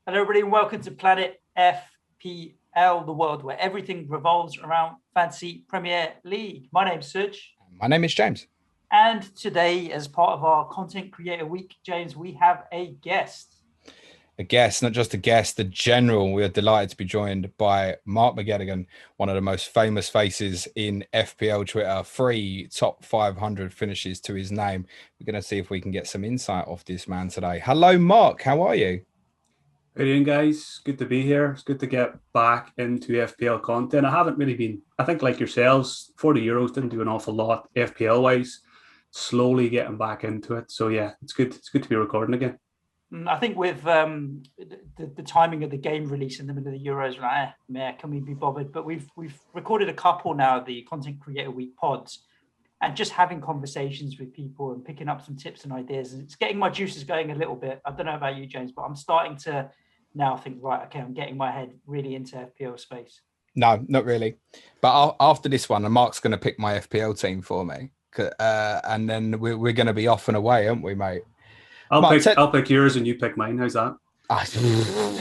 Hello, everybody, and welcome to Planet FPL, the world where everything revolves around Fantasy Premier League. My name's Suj. My name is James. And today, as part of our Content Creator Week, James, we have a guest. A guest, not just a guest, the general. We are delighted to be joined by Mark McGettigan, one of the most famous faces in FPL Twitter. 3 top 500 finishes to his name. We're going to see if we can get some insight off this man today. Hello, Mark. How are you? How you doing, guys? Good to be here. It's good to get back into FPL content. I haven't really been, I think like yourselves, 40 Euros didn't do an awful lot FPL-wise. Slowly getting back into it. So yeah, it's good to be recording again. I think with the timing of the game release in the middle of the Euros, like, can we be bothered? But we've recorded a couple now of the Content Creator Week pods, and just having conversations with people and picking up some tips and ideas. And it's getting my juices going a little bit. I don't know about you, James, but I'm starting to now think, right, okay, I'm getting my head really into FPL space. No, not really. But after this one, Mark's going to pick my FPL team for me. And then we're going to be off and away, aren't we, mate? I'll pick yours and you pick mine. How's that?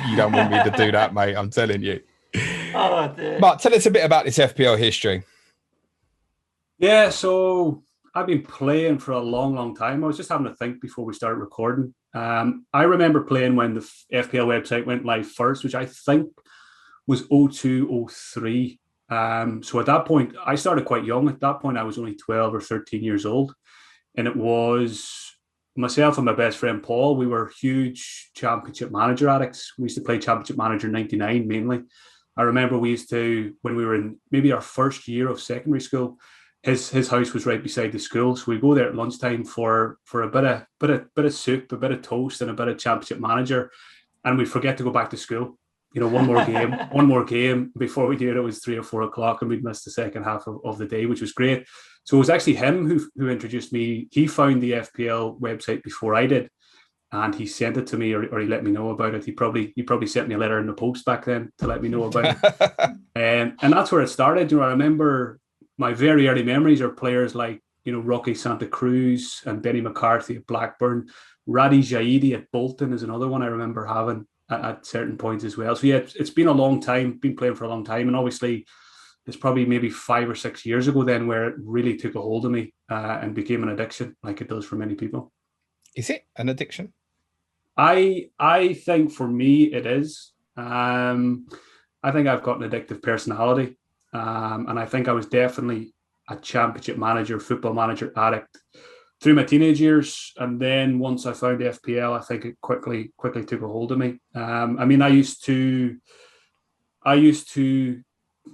You don't want me to do that, mate. I'm telling you. Oh, dear. Mark, tell us a bit about this FPL history. Yeah, so I've been playing for a long time. I was just having to think before we started recording. I remember playing when the FPL website went live first, which I think was 02, 03. So at that point, I started quite young. At that point, I was only 12 or 13 years old. And it was myself and my best friend, Paul. We were huge Championship Manager addicts. We used to play Championship Manager 99 mainly. I remember we used to, when we were in maybe our first year of secondary school, his house was right beside the school. So we'd go there at lunchtime for a bit of soup, a bit of toast, and a bit of Championship Manager. And we'd forget to go back to school. You know, one more game. Before we knew it, it was 3 or 4 o'clock, and we'd missed the second half of the day, which was great. So it was actually him who introduced me. He found the FPL website before I did, and he sent it to me, or he let me know about it. He probably sent me a letter in the post back then to let me know about it. And that's where it started. You know, I remember my very early memories are players like, you know, Rocky Santa Cruz and Benny McCarthy at Blackburn. Radi Jaidi at Bolton is another one I remember having at certain points as well. So yeah, it's been a long time, been playing for a long time. And obviously it's probably maybe 5 or 6 years ago then where it really took a hold of me and became an addiction, like it does for many people. Is it an addiction? I think for me it is. I think I've got an addictive personality. And I think I was definitely a Championship Manager, Football Manager addict through my teenage years. And then once I found FPL, I think it quickly took a hold of me. I mean, I used to do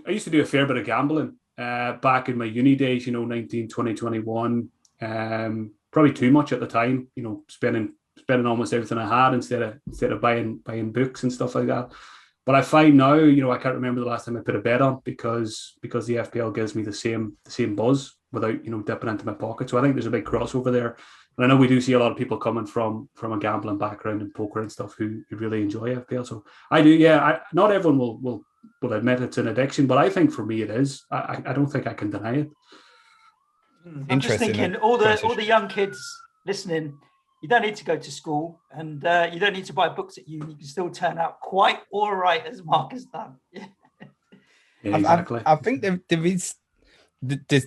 a fair bit of gambling back in my uni days, you know, 19, 20, 21. Probably too much at the time, you know, spending almost everything I had instead of buying books and stuff like that. But I find now, you know, I can't remember the last time I put a bet on because the FPL gives me the same buzz without, you know, dipping into my pocket. So I think there's a big crossover there. And I know we do see a lot of people coming from a gambling background and poker and stuff who really enjoy FPL. So I do, yeah. Not everyone will admit it's an addiction, but I think for me it is. I don't think I can deny it. I'm just thinking, all the young kids listening, you don't need to go to school, and you don't need to buy books at uni. You can still turn out quite all right, as Mark has done. Yeah, exactly. I think there's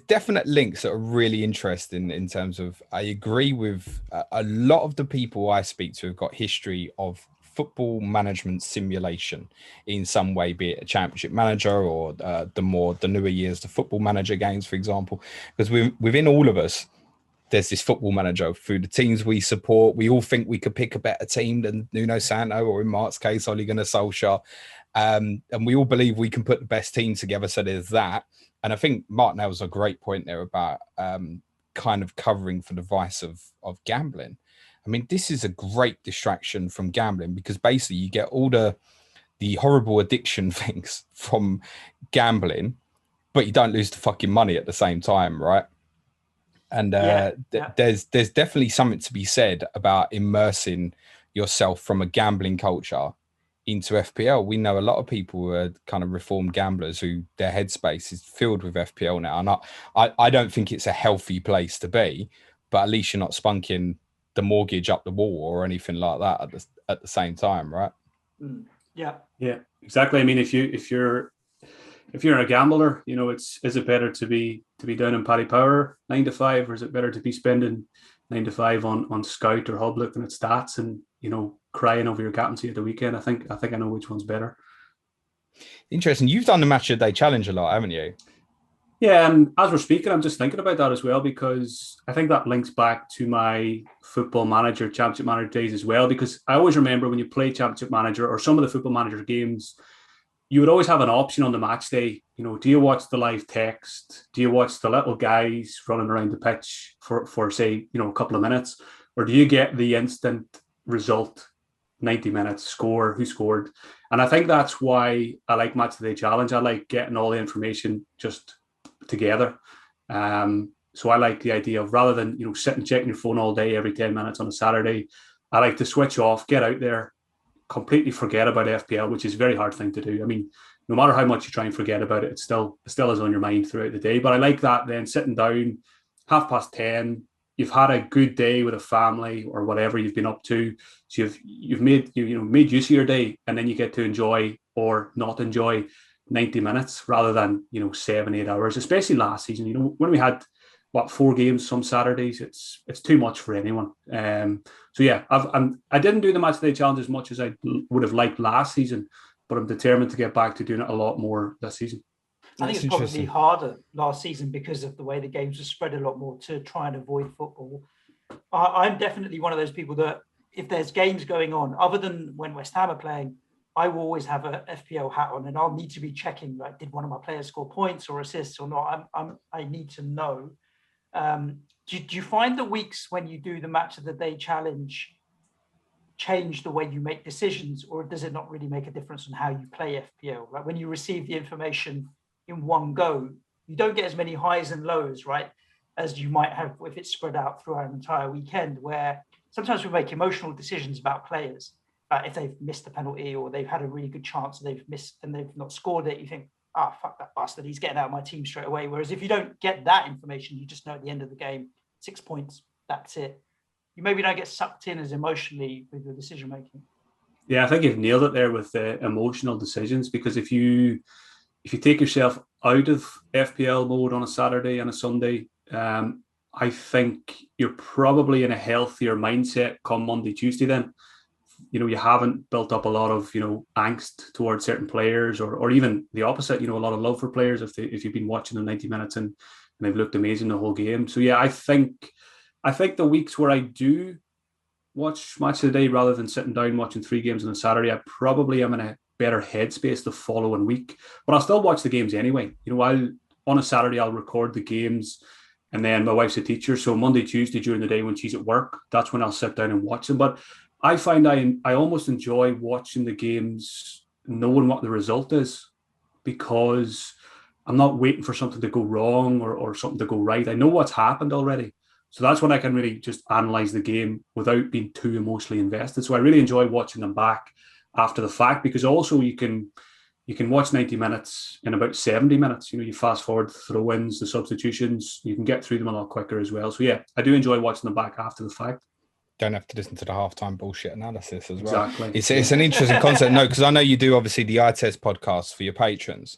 definite links that are really interesting in terms of, I agree with a lot of the people I speak to have got history of football management simulation in some way, be it a Championship Manager or the newer years, the Football Manager games, for example, because within all of us, there's this Football Manager through the teams we support. We all think we could pick a better team than Nuno Santo, or in Mark's case, Ole Gunnar Solskjaer. And we all believe we can put the best team together. So there's that. And I think Mark nails a great point there about kind of covering for the vice of gambling. I mean, this is a great distraction from gambling because basically you get all the horrible addiction things from gambling, but you don't lose the fucking money at the same time, right? And there's definitely something to be said about immersing yourself from a gambling culture into FPL. We know a lot of people who are kind of reformed gamblers who their headspace is filled with FPL now. And I don't think it's a healthy place to be, but at least you're not spunking the mortgage up the wall or anything like that at the same time, right? Yeah. Yeah, exactly. I mean, if you're a gambler, is it better to be down in Paddy Power 9 to 5, or is it better to be spending 9 to 5 on Scout or Hub looking at stats and crying over your captaincy at the weekend? I think I know which one's better. Interesting. You've done the Match of the Day challenge a lot, haven't you? Yeah, and as we're speaking, I'm just thinking about that as well, because I think that links back to my Football Manager, Championship Manager days as well, because I always remember when you play Championship Manager or some of the Football Manager games, you would always have an option on the match day. Do you watch the live text? Do you watch the little guys running around the pitch for say, a couple of minutes? Or do you get the instant result, 90 minutes, score, who scored? And I think that's why I like Match of the Day Challenge. I like getting all the information just together. So I like the idea of, rather than sitting checking your phone all day every 10 minutes on a Saturday, I like to switch off, get out there, completely forget about FPL, which is a very hard thing to do. I mean, no matter how much you try and forget about it, it still is on your mind throughout the day. But I like that, then sitting down 10:30, you've had a good day with a family or whatever you've been up to, so you've made use of your day, and then you get to enjoy or not enjoy 90 minutes rather than 7-8 hours, especially last season. When we had 4 games some Saturdays, it's too much for anyone. So yeah, I didn't do the Match of the Day challenge as much as I would have liked last season, but I'm determined to get back to doing it a lot more this season. I think it's probably harder last season because of the way the games are spread a lot more to try and avoid football. I'm definitely one of those people that if there's games going on, other than when West Ham are playing, I will always have a FPL hat on, and I'll need to be checking, like, did one of my players score points or assists or not? I need to know. Do you find the weeks when you do the Match of the Day challenge change the way you make decisions, or does it not really make a difference on how you play FPL? Like when you receive the information in one go, you don't get as many highs and lows, right, as you might have if it's spread out throughout an entire weekend, where sometimes we make emotional decisions about players. If they've missed a penalty or they've had a really good chance and they've missed and they've not scored it, you think, fuck that bastard, he's getting out of my team straight away. Whereas if you don't get that information, you just know at the end of the game, 6 points, that's it. You maybe don't get sucked in as emotionally with your decision making. Yeah, I think you've nailed it there with the emotional decisions, because if you take yourself out of FPL mode on a Saturday and a Sunday, I think you're probably in a healthier mindset come Monday, Tuesday then. You haven't built up a lot of, angst towards certain players, or even the opposite, a lot of love for players if you've been watching them 90 minutes and they've looked amazing the whole game. So yeah, I think the weeks where I do watch Match of the Day rather than sitting down watching 3 games on a Saturday, I probably am in a better headspace the following week. But I'll still watch the games anyway. On a Saturday, I'll record the games, and then my wife's a teacher, so Monday, Tuesday during the day when she's at work, that's when I'll sit down and watch them. But I find I almost enjoy watching the games knowing what the result is, because I'm not waiting for something to go wrong or something to go right. I know what's happened already. So that's when I can really just analyse the game without being too emotionally invested. So I really enjoy watching them back after the fact, because also you can watch 90 minutes in about 70 minutes. You fast forward the throw-ins, the substitutions, you can get through them a lot quicker as well. So yeah, I do enjoy watching them back after the fact. Don't have to listen to the halftime bullshit analysis as well. Exactly. It's an interesting concept. No, because I know you do obviously the eye test podcast for your patrons,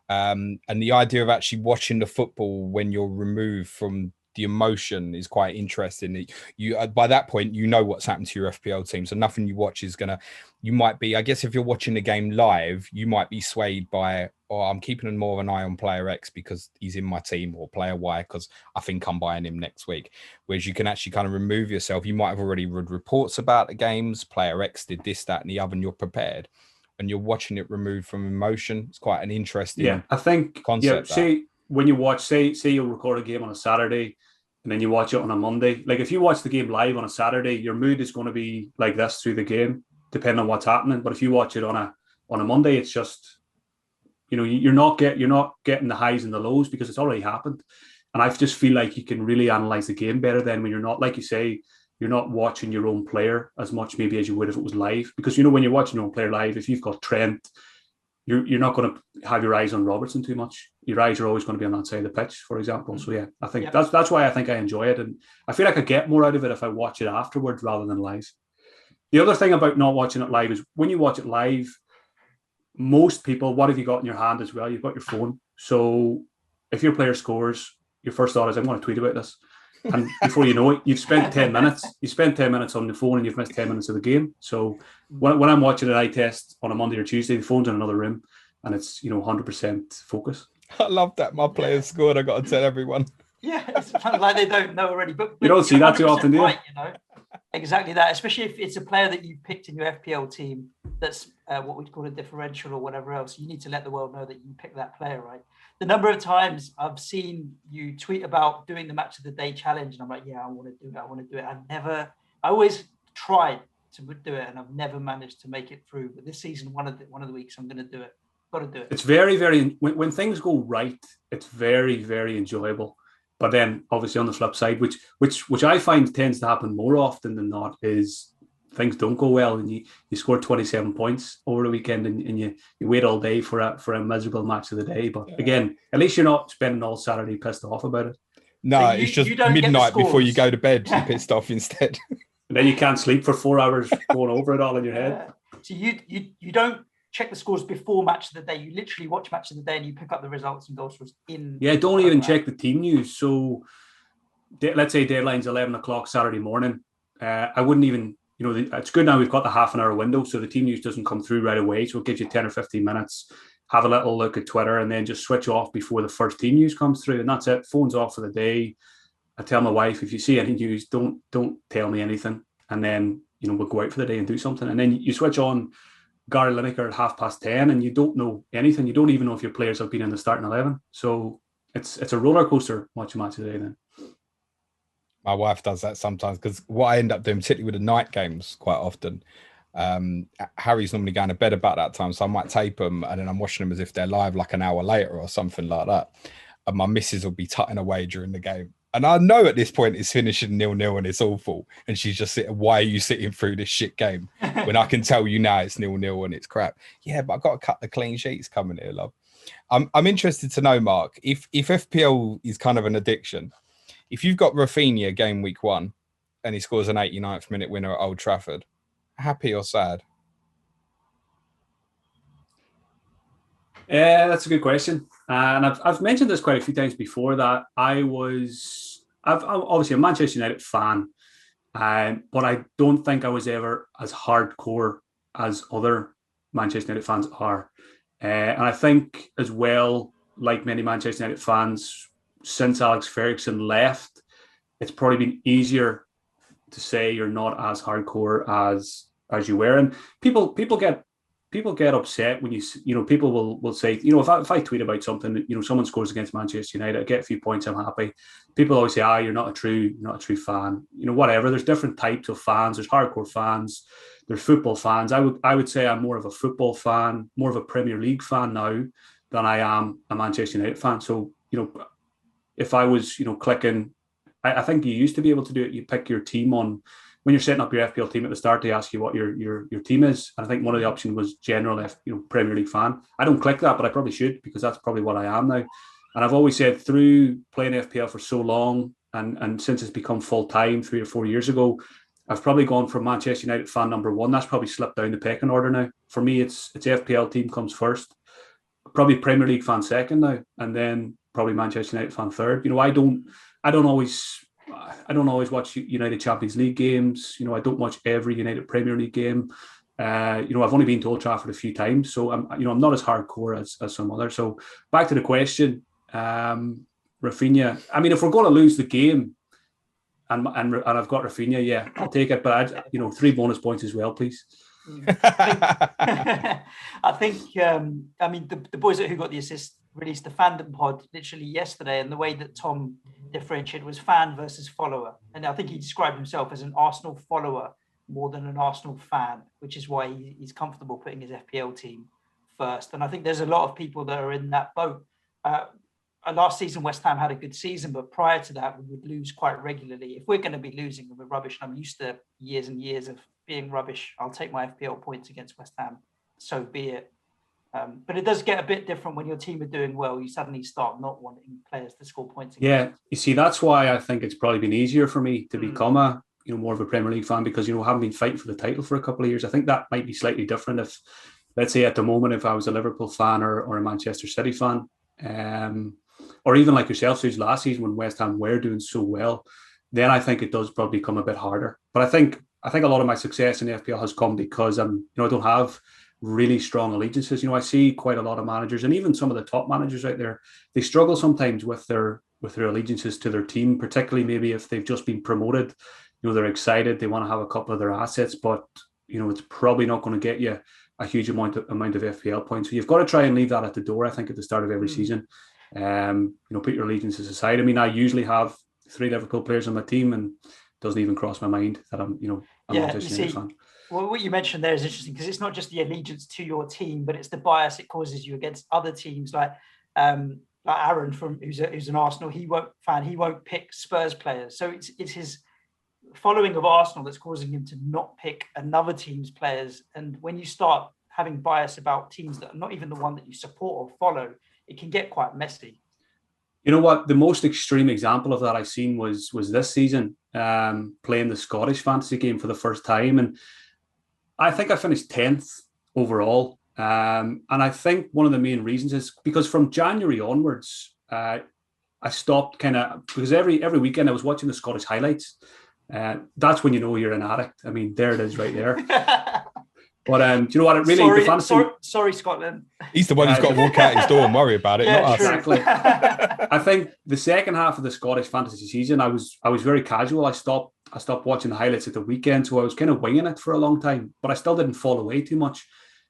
and the idea of actually watching the football when you're removed from the emotion is quite interesting. You by that point you know what's happened to your FPL team, so nothing you watch is gonna. You might be, I guess, if you're watching the game live, you might be swayed by, I'm keeping more of an eye on player X because he's in my team, or player Y because I think I'm buying him next week. Whereas you can actually kind of remove yourself. You might have already read reports about the games. Player X did this, that, and the other, and you're prepared. And you're watching it removed from emotion. It's quite an interesting I think concept. Say when you watch, say you'll record a game on a Saturday and then you watch it on a Monday. Like if you watch the game live on a Saturday, your mood is going to be like this through the game, depending on what's happening. But if you watch it on a Monday, it's just, you're not getting the highs and the lows because it's already happened. And I just feel like you can really analyze the game better then when you're not, like you say, you're not watching your own player as much maybe as you would if it was live. Because, when you're watching your own player live, if you've got Trent, you're not going to have your eyes on Robertson too much. Your eyes are always going to be on that side of the pitch, for example. So yeah, I think that's why I think I enjoy it. And I feel like I get more out of it if I watch it afterwards rather than live. The other thing about not watching it live is when you watch it live, most people, what have you got in your hand as well? You've got your phone. So if your player scores, your first thought is, I'm going to tweet about this. And before you know it, you've spent 10 minutes. You spent 10 minutes on the phone and you've missed 10 minutes of the game. So when I'm watching an eye test on a Monday or Tuesday, the phone's in another room and it's, 100% focus. I love that. My players scored. I got to tell everyone. Yeah, it's kind of like they don't know already. But you don't see that too often, do you? Right, exactly that. Especially if it's a player that you picked in your FPL team that's what we'd call a differential or whatever else. You need to let the world know that you picked that player, right? The number of times I've seen you tweet about doing the match of the day challenge, and I'm like, yeah, I want to do it. I always tried to do it, and I've never managed to make it through. But this season, one of the weeks, I'm going to do it. Got to do it. It's very, very when things go right, it's very, very enjoyable. But then, obviously, on the flip side, which I find tends to happen more often than not, is things don't go well, and you score 27 points over the weekend, and you wait all day for a miserable match of the day. But again, at least you're not spending all Saturday pissed off about it. No, so it's just midnight before you go to bed. You're pissed off instead. And then you can't sleep for 4 hours going over it all in your head. So you don't check the scores before match of the day. You literally watch match of the day and you pick up the results and goals in. Yeah, don't even check the team news. So let's say deadline's 11 o'clock Saturday morning. I wouldn't even, it's good now we've got the half an hour window, so the team news doesn't come through right away. So it gives you 10 or 15 minutes, have a little look at Twitter, and then just switch off before the first team news comes through. And that's it. Phone's off for the day. I tell my wife, if you see any news, don't tell me anything. And then, we'll go out for the day and do something. And then you switch on Gary Lineker at 10:30, and you don't know anything. You don't even know if your players have been in the starting 11. So it's a roller coaster watching match today. Then my wife does that sometimes, because what I end up doing, particularly with the night games, quite often, Harry's normally going to bed about that time, so I might tape them and then I'm watching them as if they're live like an hour later or something like that. And my missus will be tutting away during the game. And I know at this point it's finishing 0-0 and it's awful. And she's just sitting, why are you sitting through this shit game? When I can tell you now it's 0-0 and it's crap. Yeah, but I've got to cut the clean sheets coming here, love. I'm interested to know, Mark, if FPL is kind of an addiction, if you've got Rafinha game week 1 and he scores an 89th minute winner at Old Trafford, happy or sad? That's a good question. And I've mentioned this quite a few times before, that I'm obviously a Manchester United fan, but I don't think I was ever as hardcore as other Manchester United fans are. And I think as well, like many Manchester United fans, since Alex Ferguson left, it's probably been easier to say you're not as hardcore as you were. And people get upset when people will say, if I tweet about something, someone scores against Manchester United, I get a few points, I'm happy. People always say, you're not a true fan. Whatever. There's different types of fans. There's hardcore fans. There's football fans. I would say I'm more of a football fan, more of a Premier League fan now than I am a Manchester United fan. So, if I was, clicking, I think you used to be able to do it. You pick your team on, when you're setting up your FPL team at the start, they ask you what your team is. And I think one of the options was general Premier League fan. I don't click that, but I probably should, because that's probably what I am now. And I've always said, through playing FPL for so long, and since it's become full-time 3 or 4 years ago, I've probably gone from Manchester United fan number 1. That's probably slipped down the pecking order now. For me, it's FPL team comes first, probably Premier League fan second now, and then probably Manchester United fan third. I don't always watch United Champions League games. I don't watch every United Premier League game. I've only been to Old Trafford a few times, so I'm not as hardcore as some others. So back to the question, Rafinha. I mean, if we're going to lose the game, and I've got Rafinha, yeah, I'll take it. But 3 bonus points as well, please. I think the boys Who Got the Assist released the fandom pod literally yesterday, and the way that Tom differentiated was fan versus follower. And I think he described himself as an Arsenal follower more than an Arsenal fan, which is why he's comfortable putting his FPL team first. And I think there's a lot of people that are in that boat. Last season, West Ham had a good season, but prior to that, we would lose quite regularly. If we're going to be losing and we're rubbish, and I'm used to years and years of being rubbish, I'll take my FPL points against West Ham. So be it. But it does get a bit different when your team are doing well. You suddenly start not wanting players to score points against. Yeah, you see, that's why I think it's probably been easier for me to become a more of a Premier League fan because, haven't been fighting for the title for a couple of years. I think that might be slightly different if, let's say at the moment, if I was a Liverpool fan or a Manchester City fan, or even like yourself, Suze, last season when West Ham were doing so well, then I think it does probably become a bit harder. But I think a lot of my success in the FPL has come because I don't have really strong allegiances. I see quite a lot of managers, and even some of the top managers out there, they struggle sometimes with their allegiances to their team, particularly maybe if they've just been promoted. They're excited, they want to have a couple of their assets, but it's probably not going to get you a huge amount of FPL points. So you've got to try and leave that at the door, I think, at the start of every season. Put your allegiances aside. I mean, I usually have 3 Liverpool players on my team, and it doesn't even cross my mind that I'm a Manchester United fan. Well, what you mentioned there is interesting because it's not just the allegiance to your team, but it's the bias it causes you against other teams. Like Aaron, who's an Arsenal, he won't pick Spurs players. So it's his following of Arsenal that's causing him to not pick another team's players. And when you start having bias about teams that are not even the one that you support or follow, it can get quite messy. You know what? The most extreme example of that I've seen was this season, playing the Scottish fantasy game for the first time. And I think I finished 10th overall. And I think one of the main reasons is because from January onwards, I stopped because every weekend I was watching the Scottish highlights. That's when you know you're an addict. I mean, there it is right there. But do you know what? It really sorry, Scotland. He's the one who's got to walk out his door and worry about it, not us. Exactly. I think the second half of the Scottish fantasy season, I was very casual. I stopped watching the highlights at the weekend, so I was kind of winging it for a long time. But I still didn't fall away too much.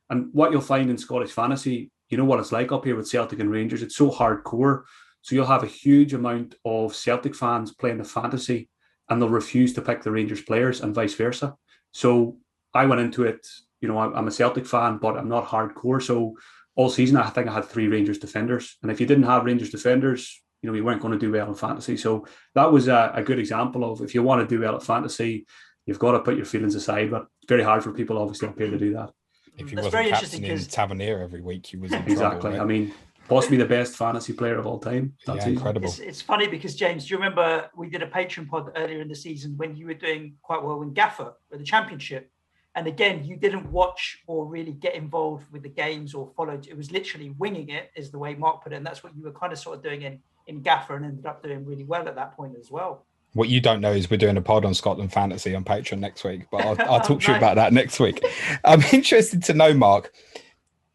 And what you'll find in Scottish fantasy, you know what it's like up here with Celtic and Rangers. It's so hardcore. So you'll have a huge amount of Celtic fans playing the fantasy, and they'll refuse to pick the Rangers players, and vice versa. So I went into it. I'm a Celtic fan, but I'm not hardcore. So all season, I think I had 3 Rangers defenders. And if you didn't have Rangers defenders, you weren't going to do well in fantasy. So that was a good example of, if you want to do well at fantasy, you've got to put your feelings aside. But it's very hard for people, obviously, up here to do that. If he wasn't captaining Tavernier every week, he was in trouble. Exactly. Right? I mean, possibly the best fantasy player of all time. That's incredible. It's funny because, James, do you remember we did a Patreon pod earlier in the season when you were doing quite well in Gaffer with the Championship? And again, you didn't watch or really get involved with the games or followed. It was literally winging it, is the way Mark put it. And that's what you were kind of sort of doing in Gaffer, and ended up doing really well at that point as well. What you don't know is we're doing a pod on Scotland Fantasy on Patreon next week, but I'll talk to you about that next week. I'm interested to know, Mark,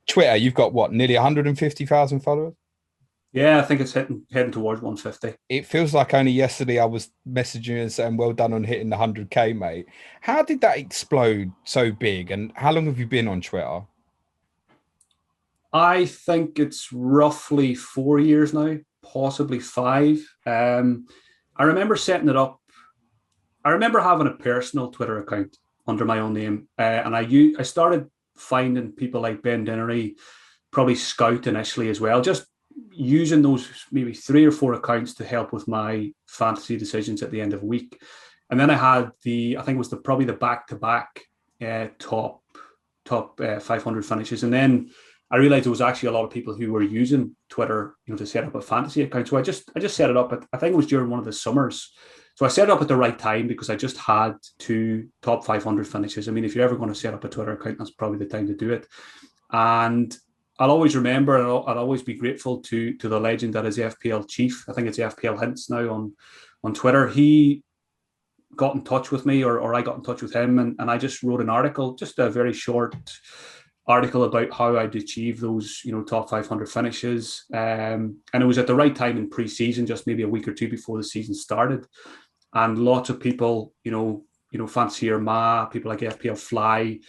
Twitter, you've got what, nearly 150,000 followers? Yeah, I think it's heading towards 150. It feels like only yesterday I was messaging you and saying, well done on hitting the 100K, mate. How did that explode so big? And how long have you been on Twitter? I think it's roughly 4 years now, possibly 5. I remember setting it up. I remember having a personal Twitter account under my own name. And I started finding people like Ben Dinnery, probably Scout initially as well, just using those maybe 3 or 4 accounts to help with my fantasy decisions at the end of the week. And then I had I think it was probably the back-to-back top 500 finishes. And then I realized there was actually a lot of people who were using Twitter, to set up a fantasy account. So I just set it up I think it was during one of the summers. So I set it up at the right time because I just had 2 top 500 finishes. I mean, if you're ever going to set up a Twitter account, that's probably the time to do it. And I'll always remember, and I'll always be grateful to the legend that is FPL Chief. I think it's FPL Hints now on Twitter. He got in touch with me, or I got in touch with him, and I just wrote an article, just a very short article about how I'd achieve those, top 500 finishes. And it was at the right time in pre-season, just maybe a week or 2 before the season started. And lots of people, Fancier Ma, people like FPL Fly,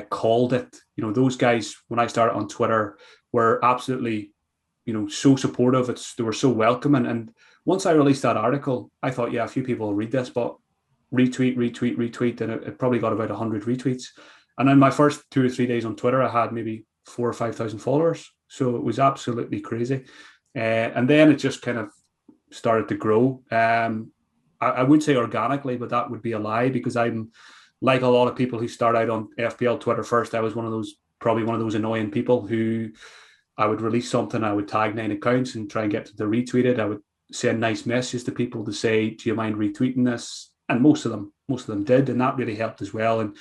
called it. Those guys, when I started on Twitter, were absolutely, so supportive. They were so welcoming. And once I released that article, I thought, yeah, a few people will read this, but retweet, and it probably got about 100 retweets. And in my first 2 or 3 days on Twitter, I had maybe 4,000 or 5,000 followers. So it was absolutely crazy. And then it just kind of started to grow. I would say organically, but that would be a lie, because I'm like a lot of people who start out on FPL Twitter first. I was probably one of those annoying people who I would release something, I would tag 9 accounts and try and get them to retweet it. I would send nice messages to people to say, do you mind retweeting this? And most of them most of them did, and that really helped as well.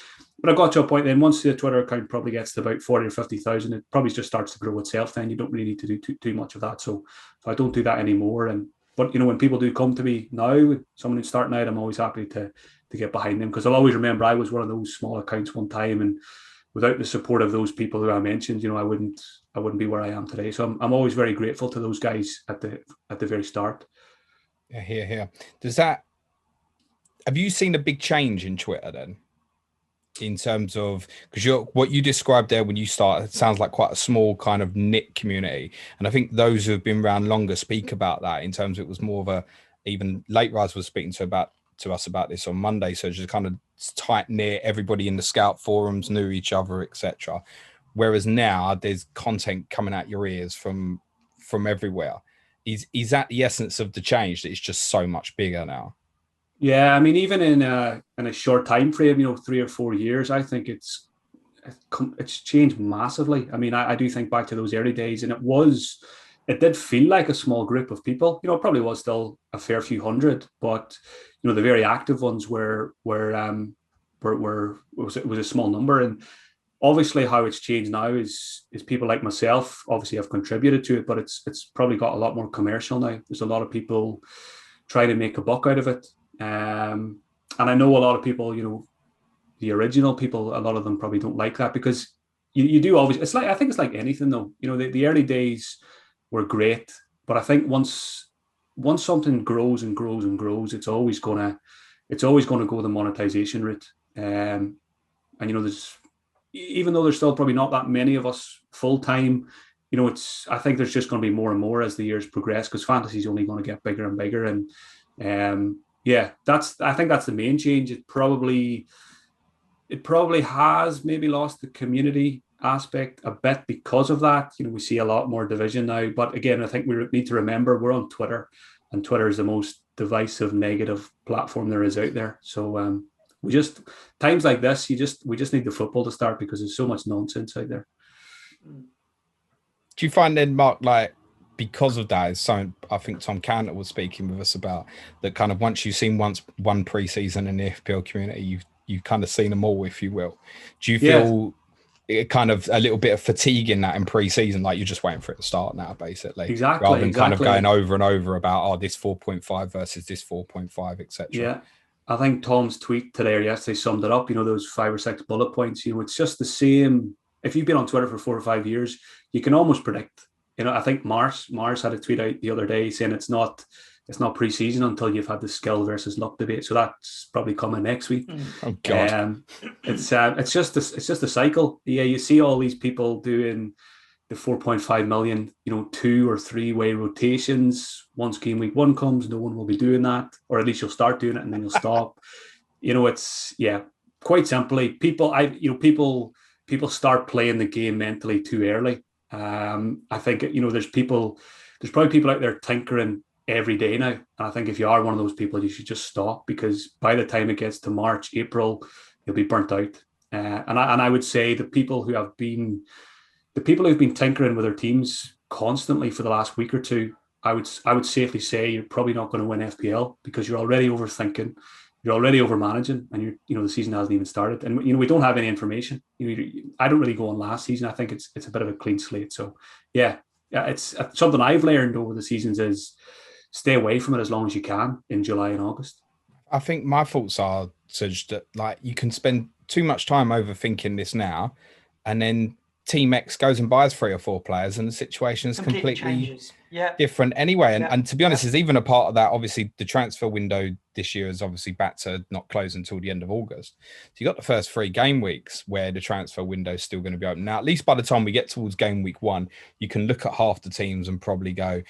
But I got to a point then, once the Twitter account probably gets to about 40 or 50,000, it probably just starts to grow itself. Then you don't really need to do too much of that. So I don't do that anymore. But when people do come to me now, someone who's starting out, I'm always happy to get behind them, because I'll always remember I was one of those small accounts one time, and without the support of those people who I mentioned, I wouldn't be where I am today. So I'm always very grateful to those guys at the very start. Yeah, here. Have you seen a big change in Twitter then? In terms of, because what you described there when you started, it sounds like quite a small kind of knit community, and I think those who have been around longer speak about that. In terms of, it was more of a, even Late Rise was speaking to us about this on Monday. So just kind of tight knit, everybody in the Scout forums knew each other, etc. Whereas now there's content coming out your ears from everywhere. Is that the essence of the change, that it's just so much bigger now? Yeah, I mean, even in a short time frame, 3 or 4 years, I think it's changed massively. I mean, I do think back to those early days, and it did feel like a small group of people. It probably was still a fair few hundred, but the very active ones was a small number. And obviously, how it's changed now is people like myself obviously have contributed to it, but it's probably got a lot more commercial now. There's a lot of people trying to make a buck out of it. And I know a lot of people, the original people, a lot of them probably don't like that, because you do always, I think it's like anything though, the early days were great, but I think once something grows and grows and grows, it's always gonna go the monetization route. And there's, even though there's still probably not that many of us full time, I think there's just going to be more and more as the years progress, because fantasy is only going to get bigger and bigger. And yeah, I think that's the main change. It probably has maybe lost the community aspect a bit because of that. We see a lot more division now. But again, I think we need to remember we're on Twitter, and Twitter is the most divisive, negative platform there is out there. So times like this, we just need the football to start, because there's so much nonsense out there. Do you find then, Mark, like, because of that, is something I think Tom Cantor was speaking with us about, that kind of once you've seen one pre-season in the FPL community, you've kind of seen them all, if you will. Do you feel it kind of a little bit of fatigue in that in pre-season, like you're just waiting for it to start now, basically? Exactly. Rather than kind of going over and over about, this 4.5 versus this 4.5, etc. Yeah. I think Tom's tweet today or yesterday summed it up, those 5 or 6 bullet points. It's just the same. If you've been on Twitter for 4 or 5 years, you can almost predict. I think Mars had a tweet out the other day saying it's not pre-season until you've had the skill versus luck debate. So that's probably coming next week. Oh God. It's just a cycle. Yeah, you see all these people doing the 4.5 million, 2 or 3 way rotations. Once game week 1 comes, no one will be doing that, or at least you'll start doing it and then you'll stop. It's quite simply people start playing the game mentally too early. I think there's probably people out there tinkering every day now, and I think if you are one of those people, you should just stop, because by the time it gets to March, April, you'll be burnt out. And I would say the people who've been tinkering with their teams constantly for the last week or two, I would safely say you're probably not going to win FPL, because you're already overthinking, you're already over managing, and the season hasn't even started. And we don't have any information. I don't really go on last season. I think it's a bit of a clean slate. So yeah, it's something I've learned over the seasons is stay away from it as long as you can in July and August. I think my thoughts are such that, like, you can spend too much time overthinking this now, and then Team X goes and buys 3 or 4 players, and the situation is completely different anyway. And to be honest, there's even a part of that. Obviously, the transfer window this year is obviously back to not close until the end of August. So you got the first 3 game weeks where the transfer window is still going to be open. Now, at least by the time we get towards game week 1, you can look at half the teams and probably go,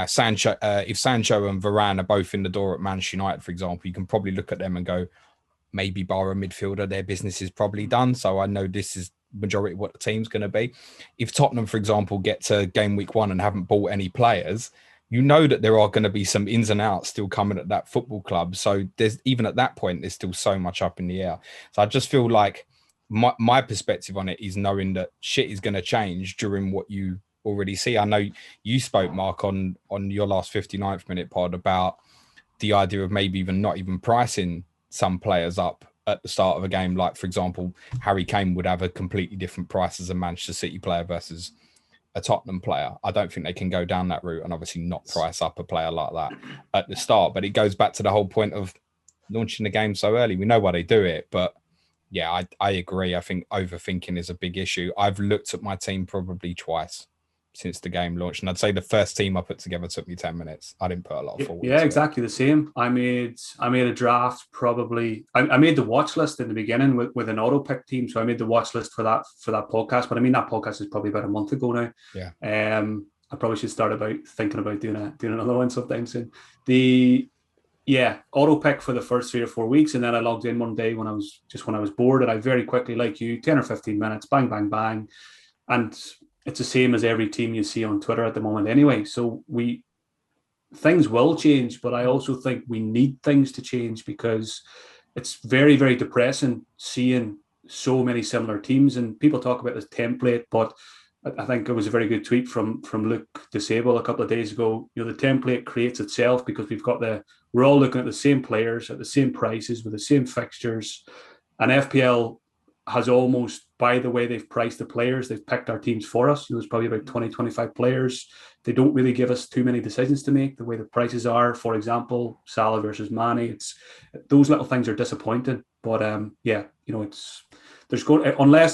Sancho, if Sancho and Varane are both in the door at Manchester United, for example, you can probably look at them and go, maybe bar a midfielder, their business is probably done. So I know this is majority of what the team's going to be. If Tottenham, for example, get to game week 1 and haven't bought any players, that there are going to be some ins and outs still coming at that football club. So there's, even at that point, there's still so much up in the air. So I just feel like my perspective on it is knowing that shit is going to change during what you already see. I know you spoke, Mark, on your last 59th minute pod about the idea of maybe even not even pricing some players up at the start of a game. Like, for example, Harry Kane would have a completely different price as a Manchester City player versus a Tottenham player. I don't think they can go down that route and obviously not price up a player like that at the start. But it goes back to the whole point of launching the game so early. We know why they do it, but yeah, I agree. I think overthinking is a big issue. I've looked at my team probably twice since the game launched, and I'd say the first team I put together took me 10 minutes. I didn't put a lot of thought into it. Exactly the same. I made a draft probably. I made the watch list in the beginning with an auto pick team, so I made the watch list for that podcast. But I mean, that podcast is probably about a month ago now. Yeah. I probably should start thinking about doing another one sometime soon. Auto pick for the first 3 or 4 weeks, and then I logged in one day when I was bored, and I very quickly, like you, 10 or 15 minutes, bang, bang, bang, and it's the same as every team you see on Twitter at the moment anyway. So things will change, but I also think we need things to change because it's very, very depressing seeing so many similar teams, and people talk about this template, but I think it was a very good tweet from Luke Disable a couple of days ago. You know, the template creates itself because we're all looking at the same players at the same prices with the same fixtures, and FPL has almost, by the way they've priced the players, they've picked our teams for us. You know, there's probably about 20, 25 players. They don't really give us too many decisions to make. The way the prices are, for example, Salah versus Mane, those little things are disappointing. But unless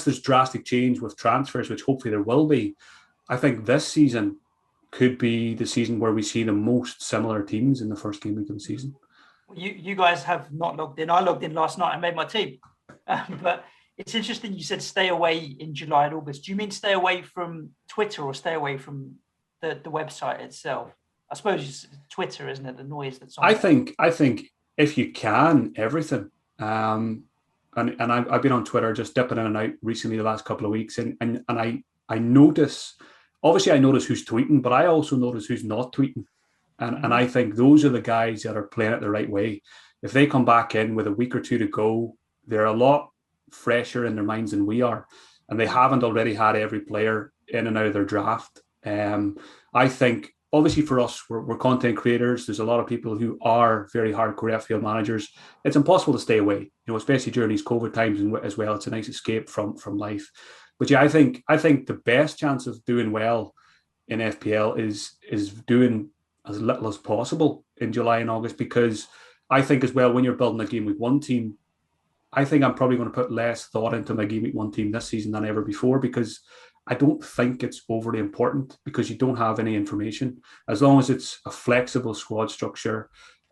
there's drastic change with transfers, which hopefully there will be, I think this season could be the season where we see the most similar teams in the first game week of the season. You guys have not logged in. I logged in last night and made my team. But it's interesting you said stay away in July and August. Do you mean stay away from Twitter or stay away from the website itself? I suppose it's Twitter, isn't it? The noise that's on. I think if you can, everything. And I've been on Twitter just dipping in and out recently the last couple of weeks, and I notice, obviously I notice who's tweeting, but I also notice who's not tweeting. And I think those are the guys that are playing it the right way. If they come back in with a week or two to go, they're a lot fresher in their minds than we are, and they haven't already had every player in and out of their draft. I think obviously for us, we're content creators. There's a lot of people who are very hardcore FPL managers. It's impossible to stay away, you know, especially during these COVID times as well. It's a nice escape from life. But yeah, I think the best chance of doing well in FPL is doing as little as possible in July and August, because I think as well, when you're building a game week one team, I think I'm probably going to put less thought into my game week one team this season than ever before, because I don't think it's overly important, because you don't have any information. As long as it's a flexible squad structure,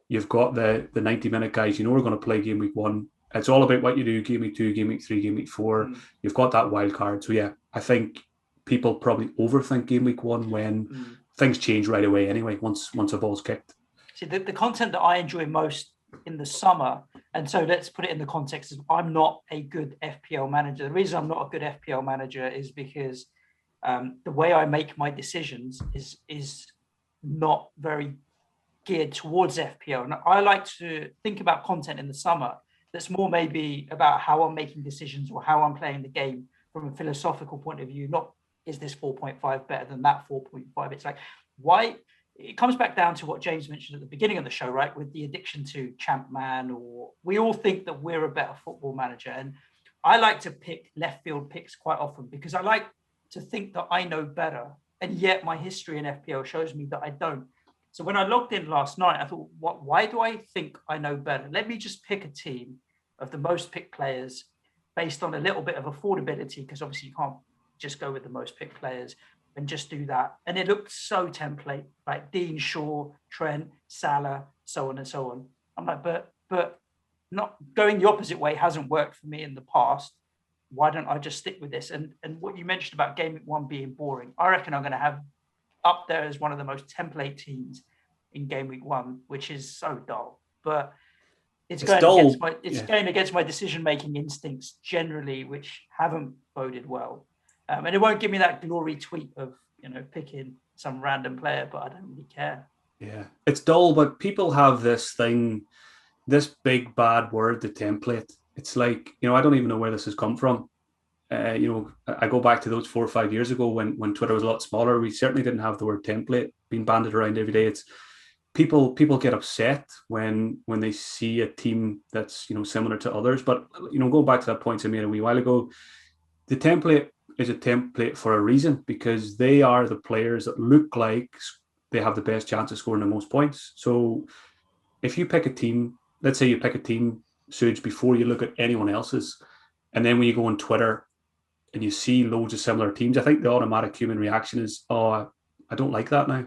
you've got the 90-minute guys, you know, we're going to play game week one. It's all about what you do game week 2, game week 3, game week 4. You've got that wild card. So yeah, I think people probably overthink game week one when things change right away anyway, once a ball's kicked. See, the content that I enjoy most in the summer, and so let's put it in the context of I'm not a good FPL manager. The reason I'm not a good FPL manager is because the way I make my decisions is not very geared towards FPL. And I like to think about content in the summer that's more maybe about how I'm making decisions or how I'm playing the game from a philosophical point of view. Not is this 4.5 better than that 4.5? It's like, why? It comes back down to what James mentioned at the beginning of the show, right? With the addiction to champ man, or we all think that we're a better football manager. And I like to pick left field picks quite often because I like to think that I know better. And yet my history in FPL shows me that I don't. So when I logged in last night, I thought, why do I think I know better? Let me just pick a team of the most picked players based on a little bit of affordability, because obviously you can't just go with the most picked players and just do that. And it looked so template, like Dean, Shaw, Trent, Salah, so on and so on. I'm like, but not going the opposite way hasn't worked for me in the past. Why don't I just stick with this? And what you mentioned about game week one being boring, I reckon I'm going to have up there as one of the most template teams in game week one, which is so dull. But it's going against my decision-making instincts generally, which haven't boded well. And it won't give me that glory tweet of, you know, picking some random player, but I don't really care. Yeah, it's dull, but people have this thing, this big bad word, the template. It's like, you know, I don't even know where this has come from. You know, I go back to those 4 or 5 years ago when Twitter was a lot smaller. We certainly didn't have the word template being banded around every day. people get upset when they see a team that's similar to others. But going back to that point I made a wee while ago, the template is a template for a reason, because they are the players that look like they have the best chance of scoring the most points. So if you pick a team, let's say you pick a team, Suge, before you look at anyone else's, and then when you go on Twitter and you see loads of similar teams, I think the automatic human reaction is, oh, I don't like that now.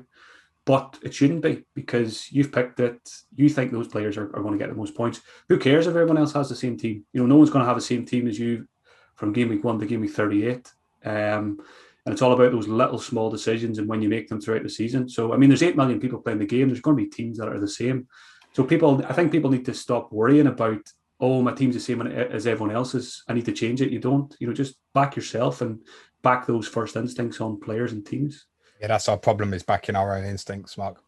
But it shouldn't be, because you've picked it. You think those players are going to get the most points. Who cares if everyone else has the same team? No one's going to have the same team as you from game week 1 to game week 38. And it's all about those little small decisions and when you make them throughout the season. So, I mean, there's 8 million people playing the game. There's going to be teams that are the same. So I think people need to stop worrying about, oh, my team's the same as everyone else's, I need to change it. You don't. Just back yourself and back those first instincts on players and teams. Yeah, that's our problem, is backing our own instincts, Mark.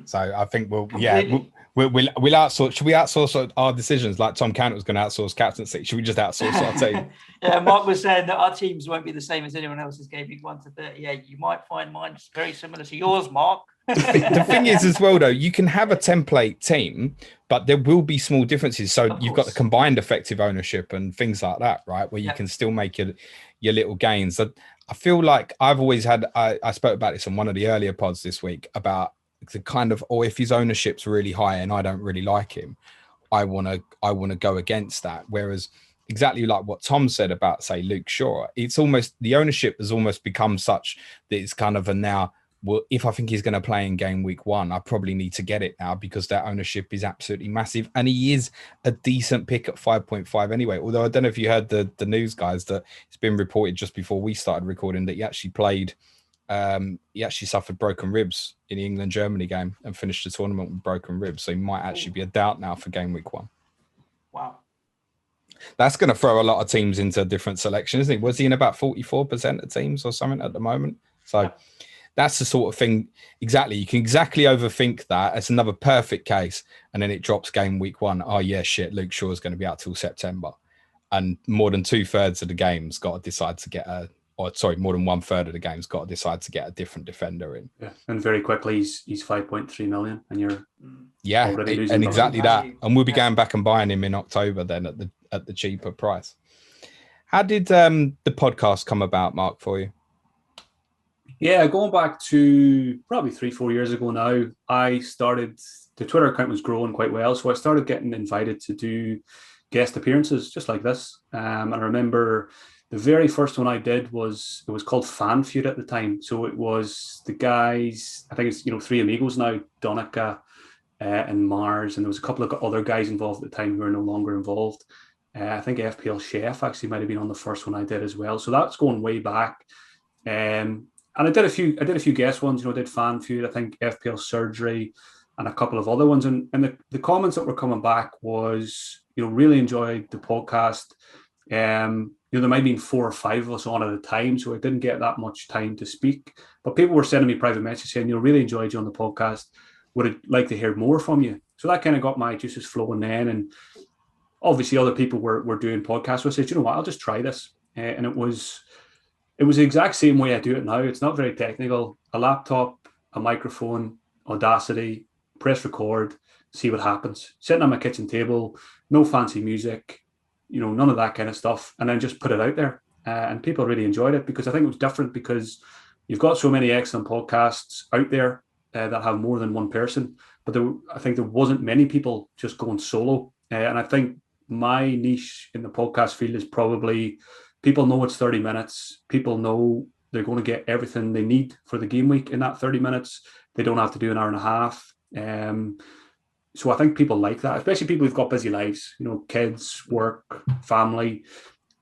So I think we'll outsource. Should we outsource our decisions like Tom Cantor was going to outsource captaincy? Should we just outsource our team? Yeah, Mark was saying that our teams won't be the same as anyone else's game week 1 to 38. You might find mine very similar to yours, Mark. The thing is as well, though, you can have a template team, but there will be small differences. So you've got the combined effective ownership and things like that, right? Where you can still make your little gains. I feel like I've always had, I spoke about this on one of the earlier pods this week about the kind of, or if his ownership's really high and I don't really like him, I want to go against that. Whereas exactly like what Tom said about, say, Luke Shaw, it's almost, the ownership has almost become such that it's kind of a now, well, if I think he's going to play in game week 1, I probably need to get it now, because that ownership is absolutely massive. And he is a decent pick at 5.5 anyway. Although I don't know if you heard the news, guys, that it's been reported just before we started recording that he actually played, he actually suffered broken ribs in the England-Germany game and finished the tournament with broken ribs. So he might actually be a doubt now for game week 1. Wow. That's going to throw a lot of teams into a different selection, isn't he? Was he in about 44% of teams or something at the moment? So that's the sort of thing. Exactly. You can exactly overthink that. It's another perfect case. And then it drops game week 1. Oh, yeah, shit. Luke Shaw is going to be out till September. And more than 2/3 of the game's got to decide to get more than 1/3 of the game's got to decide to get a different defender in. Yeah. And very quickly, he's 5.3 million. And you're and exactly that. And we'll be going back and buying him in October then at the cheaper price. How did the podcast come about, Mark, for you? Yeah, going back to probably 3-4 years ago now, the Twitter account was growing quite well. So I started getting invited to do guest appearances just like this. And I remember the very first one I did was called Fan Feud at the time. So it was the guys, I think it's, 3 amigos now, Donica and Mars. And there was a couple of other guys involved at the time who are no longer involved. I think FPL Chef actually might have been on the first one I did as well. So that's going way back. And I did a few guest ones, I did Fan Feud, I think FPL Surgery and a couple of other ones. And the comments that were coming back was, really enjoyed the podcast. There might have been 4 or 5 of us on at a time, so I didn't get that much time to speak. But people were sending me private messages saying, really enjoyed you on the podcast. Would like to hear more from you. So that kind of got my juices flowing then. And obviously other people were doing podcasts. So I said, I'll just try this. And it was the exact same way I do it now. It's not very technical. A laptop, a microphone, Audacity, press record, see what happens. Sitting on my kitchen table, no fancy music, none of that kind of stuff. And then just put it out there. And people really enjoyed it, because I think it was different, because you've got so many excellent podcasts out there that have more than one person. But I think there wasn't many people just going solo. And I think my niche in the podcast field is probably, people know it's 30 minutes. People know they're going to get everything they need for the game week in that 30 minutes. They don't have to do an hour and a half. So I think people like that, especially people who've got busy lives, kids, work, family.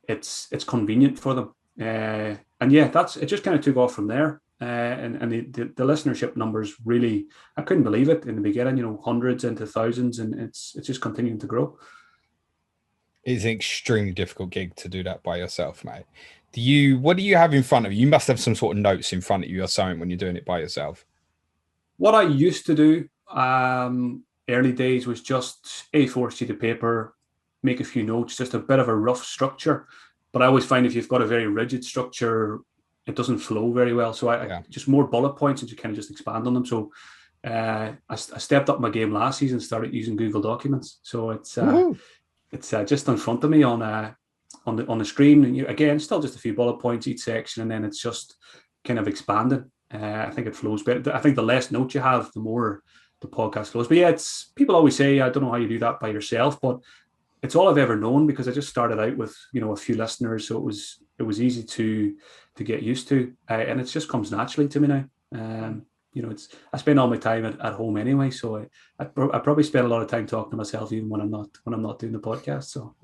It's convenient for them. And yeah, it just kind of took off from there. And the listenership numbers really, I couldn't believe it in the beginning, hundreds into thousands, and it's just continuing to grow. It's an extremely difficult gig to do that by yourself, mate. What do you have in front of you? You must have some sort of notes in front of you or something when you're doing it by yourself. What I used to do early days was just A4 sheet of paper, make a few notes, just a bit of a rough structure. But I always find if you've got a very rigid structure, it doesn't flow very well. So I just more bullet points and you kind of just expand on them. So I stepped up my game last season, started using Google Documents, so it's just in front of me on the screen. And again, still just a few bullet points each section, and then it's just kind of expanding. I think it flows better. I think the less notes you have, the more the podcast flows. But yeah, it's people always say, I don't know how you do that by yourself, but it's all I've ever known because I just started out with a few listeners, so it was easy to get used to, and it just comes naturally to me now. I spend all my time at home anyway, so I probably spend a lot of time talking to myself even when I'm not doing the podcast. So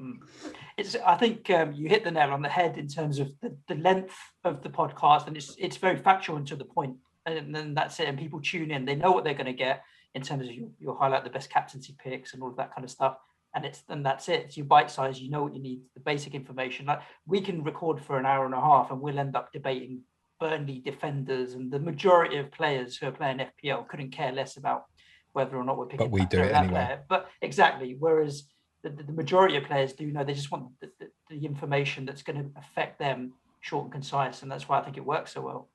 I think you hit the nail on the head in terms of the length of the podcast, and it's very factual and to the point, and then that's it. And people tune in; they know what they're going to get in terms of you'll highlight the best captaincy picks and all of that kind of stuff. And that's it. It's your bite size. You know what you need, the basic information. Like we can record for an hour and a half, and we'll end up debating Burnley defenders, and the majority of players who are playing FPL couldn't care less about whether or not we're picking. But we do it anyway. Player. But exactly. Whereas the majority of players do know. They just want the information that's going to affect them, short and concise, and that's why I think it works so well.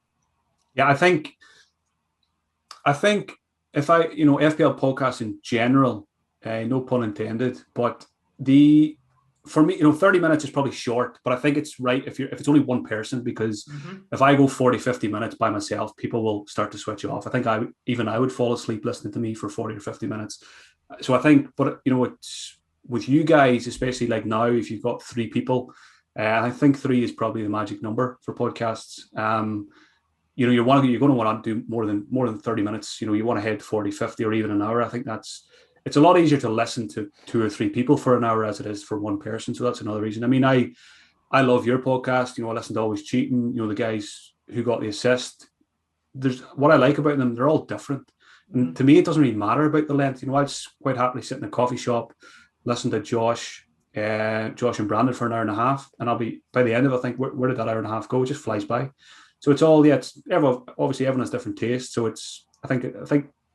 Yeah, I think if FPL podcasts in general. No pun intended, but for me, 30 minutes is probably short, but I think it's right if it's only one person, because if I go 40, 50 minutes by myself, people will start to switch off. I think I would fall asleep listening to me for 40 or 50 minutes. So I think, but it's with you guys, especially like now, if you've got 3 people, I think 3 is probably the magic number for podcasts. You're going to want to do more than 30 minutes. You want to head 40, 50, or even an hour. I think it's a lot easier to listen to 2 or 3 people for an hour as it is for one person. So that's another reason. I mean, I love your podcast. I listen to Always Cheating, the guys who got the assist. There's what I like about them. They're all different. And to me, it doesn't really matter about the length. I'd quite happily sit in a coffee shop, listen to Josh and Brandon for an hour and a half. And I'll be, by the end of it, I think, where did that hour and a half go? It just flies by. So it's all, obviously everyone has different tastes. So I think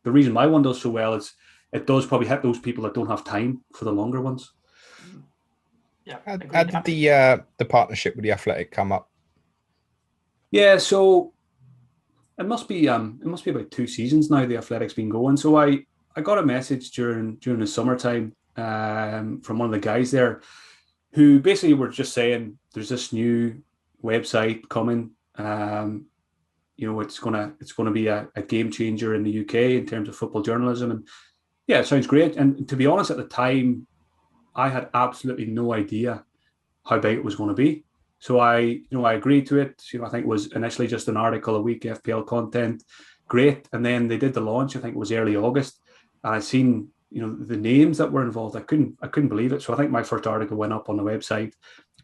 the reason my one does so well is it does probably hit those people that don't have time for the longer ones. Yeah. How did the partnership with The Athletic come up? Yeah, so it must be about 2 seasons now The Athletic's been going. So I got a message during the summertime from one of the guys there who basically were just saying there's this new website coming. It's gonna be a game changer in the UK in terms of football journalism, and yeah, it sounds great. And to be honest, at the time, I had absolutely no idea how big it was going to be. So I agreed to it. I think it was initially just an article a week, FPL content, great. And then they did the launch. I think it was early August, and I seen the names that were involved. I couldn't believe it. So I think my first article went up on the website,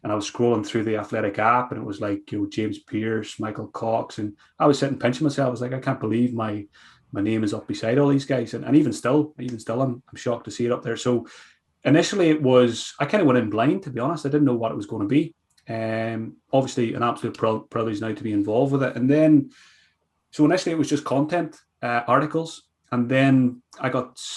and I was scrolling through the Athletic app, and it was like James Pearce, Michael Cox, and I was sitting pinching myself. I was like, I can't believe my name is up beside all these guys, and even still, I'm shocked to see it up there. So initially, I kind of went in blind, to be honest. I didn't know what it was going to be. Obviously, an absolute privilege now to be involved with it. And then, so initially it was just content, articles, and then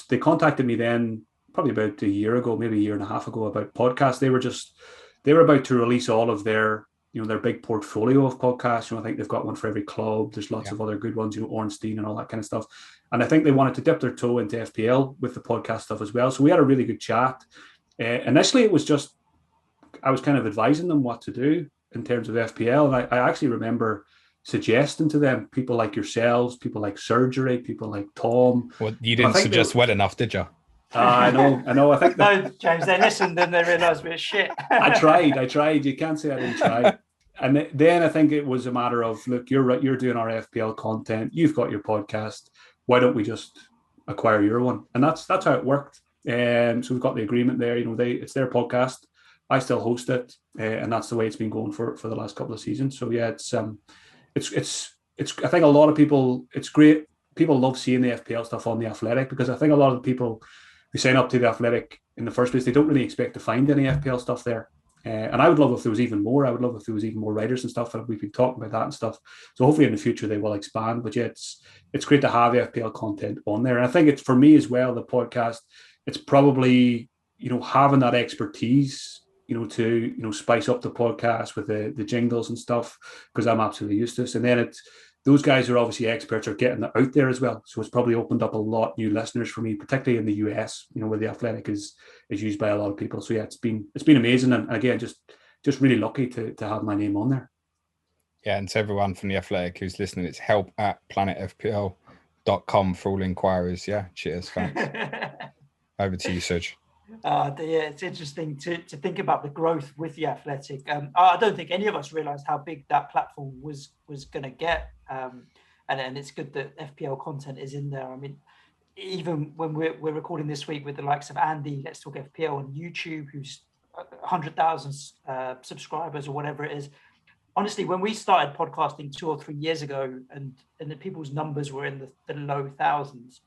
they contacted me then probably about a year ago, maybe a year and a half ago, about podcasts. They were about to release all of their their big portfolio of podcasts. I think they've got one for every club. There's lots of other good ones, Ornstein and all that kind of stuff. And I think they wanted to dip their toe into FPL with the podcast stuff as well. So we had a really good chat. Initially, it was just, I was kind of advising them what to do in terms of FPL. And I actually remember suggesting to them people like yourselves, people like Surgery, people like Tom. Well, you didn't suggest well enough, did you? I know. I think no, James, they listened and they realised we're shit. I tried. You can't say I didn't try. And then I think it was a matter of, look, you're doing our FPL content. You've got your podcast. Why don't we just acquire your one? And that's how it worked. So we've got the agreement there. It's their podcast. I still host it, and that's the way it's been going for the last couple of seasons. So yeah, it's I think a lot of people, it's great. People love seeing the FPL stuff on The Athletic, because I think a lot of the people who sign up to The Athletic in the first place, they don't really expect to find any FPL stuff there. And I would love if there was even more. I would love if there was even more writers and stuff. And we've been talking about that and stuff. So hopefully in the future they will expand. But yeah, it's great to have FPL content on there. And I think it's, for me as well, the podcast, it's probably, having that expertise, to, spice up the podcast with the jingles and stuff, because I'm absolutely used to this. And then those guys who are obviously experts are getting that out there as well. So it's probably opened up a lot of new listeners for me, particularly in the US, where The Athletic is used by a lot of people. So yeah, it's been amazing. And again, just really lucky to have my name on there. Yeah, and to everyone from The Athletic who's listening, it's help@planetfpl.com for all inquiries. Yeah, cheers. Thanks. Over to you, Serge. Yeah, it's interesting to think about the growth with The Athletic. I don't think any of us realised how big that platform was going to get, and it's good that FPL content is in there. I mean, even when we're recording this week with the likes of Andy, Let's Talk FPL on YouTube, who's 100,000 subscribers or whatever it is. Honestly, when we started podcasting 2 or 3 years ago, and the people's numbers were in the low thousands,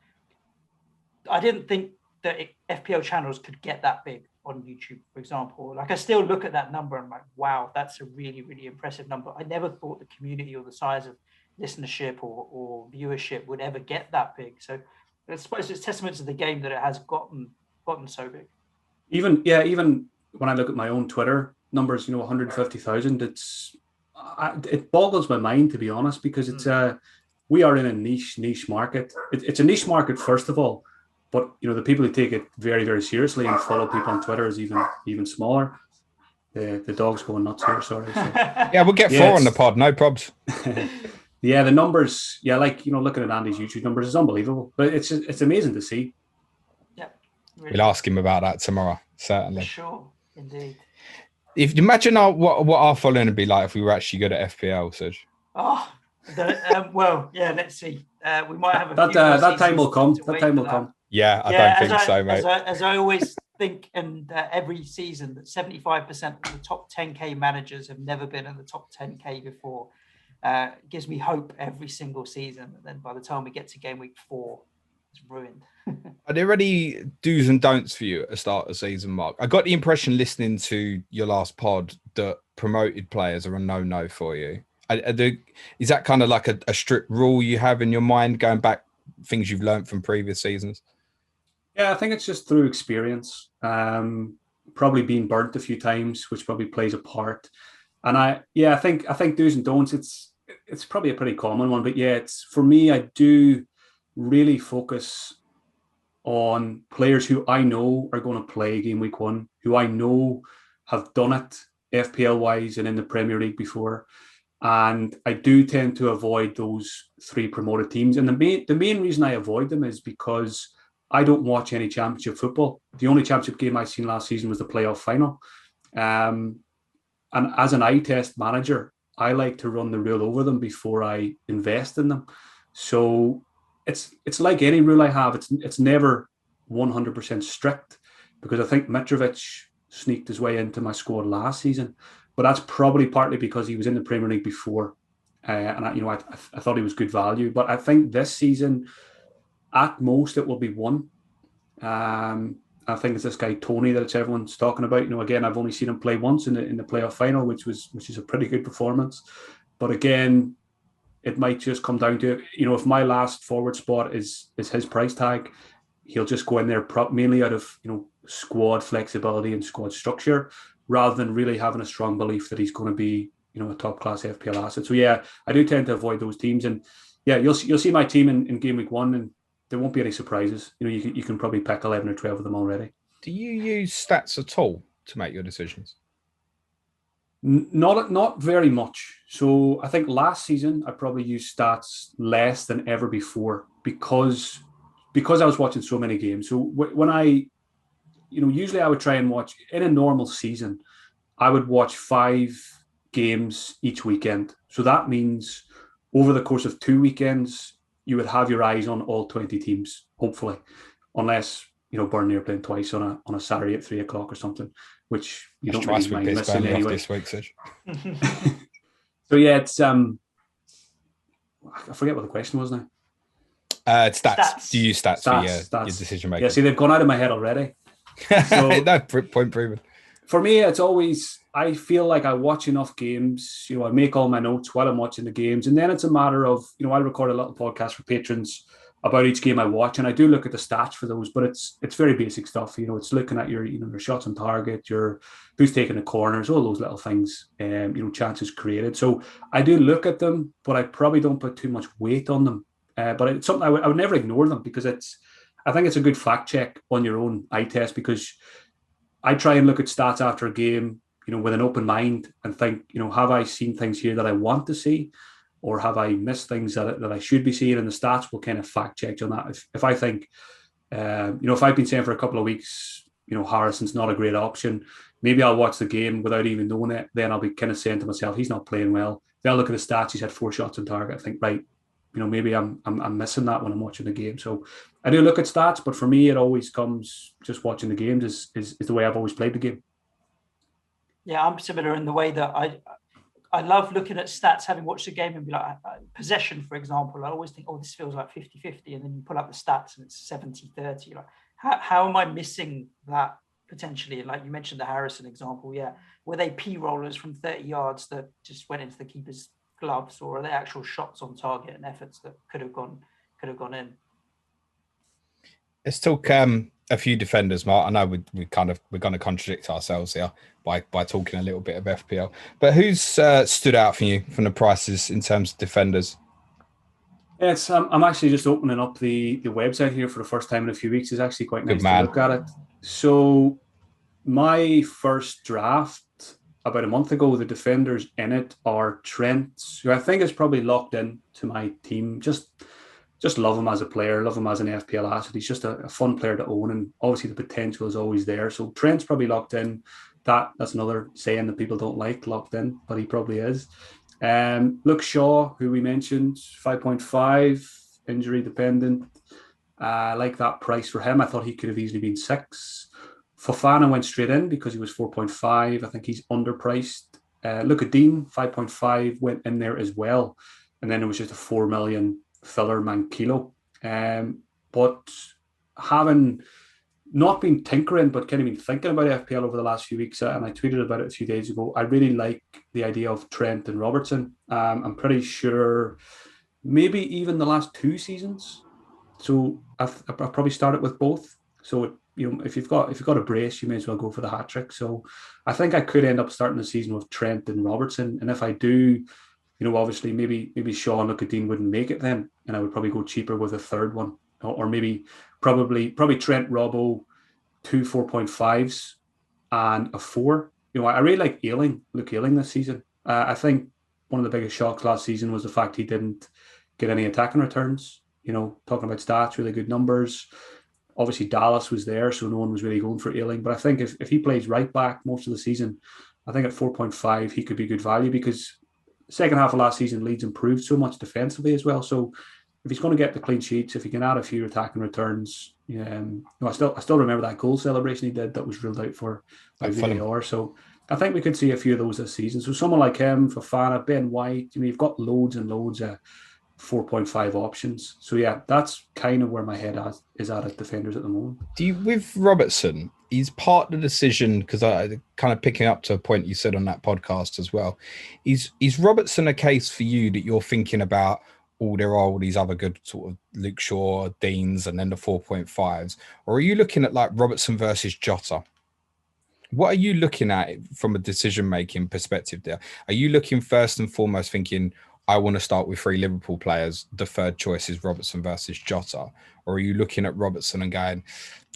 I didn't think that FPL channels could get that big on YouTube, for example. Like, I still look at that number and I'm like, wow, that's a really, really impressive number. I never thought the community or the size of listenership or viewership would ever get that big. So I suppose it's testament to the game that it has gotten so big. Even when I look at my own Twitter numbers, 150,000, it boggles my mind, to be honest, because it's we are in a niche market. It's a niche market, first of all. But the people who take it very, very seriously and follow people on Twitter is even smaller. The dog's going nuts here. Sorry. So. Yeah, we'll get 4 on the pod. No probs. Yeah, the numbers. Yeah, looking at Andy's YouTube numbers is unbelievable. But it's amazing to see. Yeah, really. We'll ask him about that tomorrow. Certainly. For sure, indeed. If you imagine what our following would be like if we were actually good at FPL, Serge. Oh, well, yeah. Let's see. We might have that time will come. That time will come. Yeah, I don't think so, mate. As I always think, and every season, that 75% of the top 10K managers have never been in the top 10K before. Gives me hope every single season. And then by the time we get to game week 4, it's ruined. Are there any do's and don'ts for you at the start of the season, Mark? I got the impression listening to your last pod that promoted players are a no-no for you. Is that kind of like a strict rule you have in your mind, going back things you've learned from previous seasons? Yeah, I think it's just through experience. Probably being burnt a few times, which probably plays a part. And I think do's and don'ts. It's probably a pretty common one, but yeah, it's for me. I do really focus on players who I know are going to play game week 1, who I know have done it FPL wise and in the Premier League before. And I do tend to avoid those 3 promoted teams. And the main reason I avoid them is because I don't watch any championship football. The only championship game I seen last season was the playoff final. And as an eye test manager, I like to run the rule over them before I invest in them. So it's like any rule I have. It's never 100% strict, because I think Mitrovic sneaked his way into my squad last season, but that's probably partly because he was in the Premier League before, and I thought he was good value. But I think this season, at most, it will be 1. I think it's this guy Tony that everyone's talking about. Again, I've only seen him play once in the playoff final, which is a pretty good performance. But again, it might just come down to, if my last forward spot is his price tag, he'll just go in there mainly out of squad flexibility and squad structure, rather than really having a strong belief that he's going to be a top class FPL asset. So yeah, I do tend to avoid those teams, and yeah, you'll see my team in game week 1, and there won't be any surprises. You can probably pick 11 or 12 of them already. Do you use stats at all to make your decisions? Not very much. So I think last season I probably used stats less than ever before because I was watching so many games. So when I, usually I would try and watch, in a normal season, I would watch 5 games each weekend. So that means over the course of 2 weekends, you would have your eyes on all 20 teams, hopefully, unless Burnley are playing twice on a Saturday at 3 o'clock or something, which you don't really mind missing anyway. This week, Serge. So yeah, it's I forget what the question was now. Stats. Do you use stats for your decision making? Yeah, see, they've gone out of my head already. So, no, point proven. For me, it's always, I feel like I watch enough games. I make all my notes while I'm watching the games, and then it's a matter of, I record a little podcast for patrons about each game I watch, and I do look at the stats for those, but it's very basic stuff. You know, it's looking at your your shots on target, your who's taking the corners, all those little things, chances created. So I do look at them, but I probably don't put too much weight on them. But it's something I would never ignore them, because I think it's a good fact check on your own eye test, because I try and look at stats after a game, with an open mind, and think, have I seen things here that I want to see? Or have I missed things that I should be seeing? And the stats will kind of fact check on that. If I think, if I've been saying for a couple of weeks, Harrison's not a great option, maybe I'll watch the game without even knowing it. Then I'll be kind of saying to myself, he's not playing well. Then I'll look at the stats. He's had 4 shots on target. I think, right, maybe I'm missing that when I'm watching the game. So I do look at stats, but for me, it always comes just watching the games is the way I've always played the game. Yeah, I'm similar in the way that I love looking at stats, having watched the game, and be like, possession, for example, I always think, oh, this feels like 50-50. And then you pull up the stats and it's 70-30. Like, how am I missing that potentially? And like you mentioned the Harrison example, yeah. Were they P-rollers from 30 yards that just went into the keeper's gloves, or are they actual shots on target and efforts that could have gone in? Let's talk a few defenders, Mark. I know we're going to contradict ourselves here by talking a little bit of FPL, but who's stood out for you from the prices in terms of defenders? Yes, I'm actually just opening up the website here for the first time in a few weeks. It's actually quite nice to look at it. So my first draft about a month ago, the defenders in it are Trent, who I think is probably locked in to my team. Just love him as a player, love him as an FPL asset. He's just a fun player to own, and obviously the potential is always there. So Trent's probably locked in. That's another saying that people don't like, locked in, but he probably is. Luke Shaw, who we mentioned, 5.5, injury dependent. I like that price for him. I thought he could have easily been 6. Fofana went straight in because he was 4.5. I think he's underpriced. Luka Dean, 5.5, went in there as well. And then it was just a 4 million filler Mankilo. But having not been tinkering, but kind of been thinking about FPL over the last few weeks, and I tweeted about it a few days ago, I really like the idea of Trent and Robertson. I'm pretty sure maybe even the last 2 seasons. So I've probably started with both. So if you've got a brace, you may as well go for the hat trick. So I think I could end up starting the season with Trent and Robertson. And if I do, obviously maybe Shaw and Luka Dean wouldn't make it then, and I would probably go cheaper with a third one, or maybe probably Trent, Robbo, 2 4.5s and a 4. I really like Luke Ayling this season. I think one of the biggest shocks last season was the fact he didn't get any attacking returns. Talking about stats, really good numbers. Obviously Dallas was there, so no one was really going for Ayling. But I think if he plays right back most of the season, I think at 4.5 he could be good value, because second half of last season, Leeds improved so much defensively as well. So if he's going to get the clean sheets, if he can add a few attacking returns, I still remember that goal celebration he did that was ruled out for by VAR. So I think we could see a few of those this season. So someone like him, Fofana, Ben White, you've got loads and loads of 4.5 options. So yeah, that's kind of where my head is at defenders at the moment. With Robertson, he's part of the decision, because I kind of picking up to a point you said on that podcast as well. Is Robertson a case for you that you're thinking about, there are all these other good sort of Luke Shaw, Deans, and then the 4.5s? Or are you looking at like Robertson versus Jota? What are you looking at from a decision-making perspective there? Are you looking first and foremost thinking, I want to start with 3 Liverpool players, the third choice is Robertson versus Jota? Or are you looking at Robertson and going,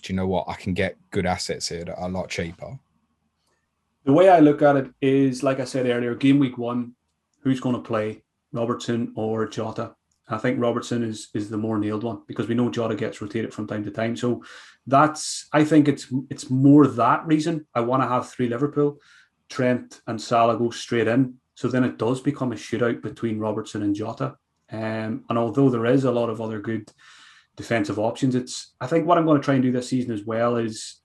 do you know what, I can get good assets here that are a lot cheaper? The way I look at it is, like I said earlier, game week 1, who's going to play, Robertson or Jota? I think Robertson is the more nailed one, because we know Jota gets rotated from time to time. So I think it's more that reason. I want to have 3 Liverpool, Trent and Salah go straight in. So then it does become a shootout between Robertson and Jota. And although there is a lot of other good defensive options, I think what I'm going to try and do this season as well is